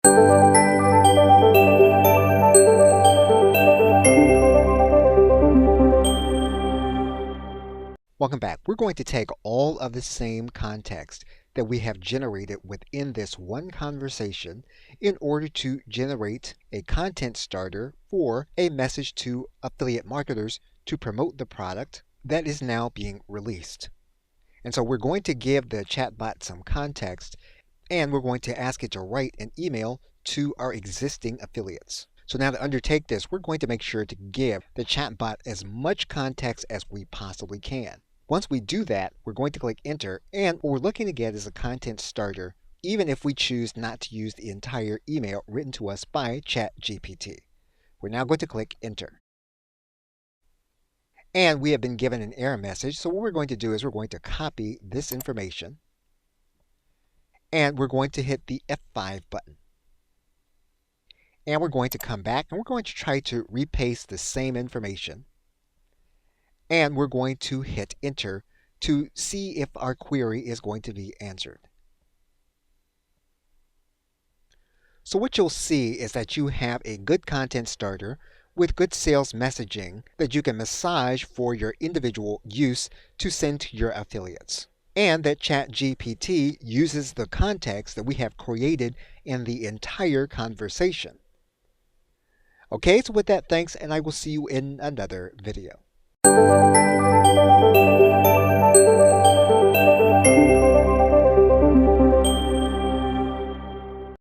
Welcome back. We're going to take all of the same context that we have generated within this one conversation in order to generate a content starter for a message to affiliate marketers to promote the product that is now being released. And so we're going to give the chatbot some context, and we're going to ask it to write an email to our existing affiliates. So now to undertake this, we're going to make sure to give the chatbot as much context as we possibly can. Once we do that, we're going to click enter, and what we're looking to get is a content starter, even if we choose not to use the entire email written to us by ChatGPT. We're now going to click enter. And we have been given an error message, so what we're going to do is we're going to copy this information, and we're going to hit the F5 button. And we're going to come back, and we're going to try to repaste the same information. And we're going to hit enter to see if our query is going to be answered. So what you'll see is that you have a good content starter with good sales messaging that you can massage for your individual use to send to your affiliates. And that ChatGPT uses the context that we have created in the entire conversation. Okay, so with that, thanks, and I will see you in another video.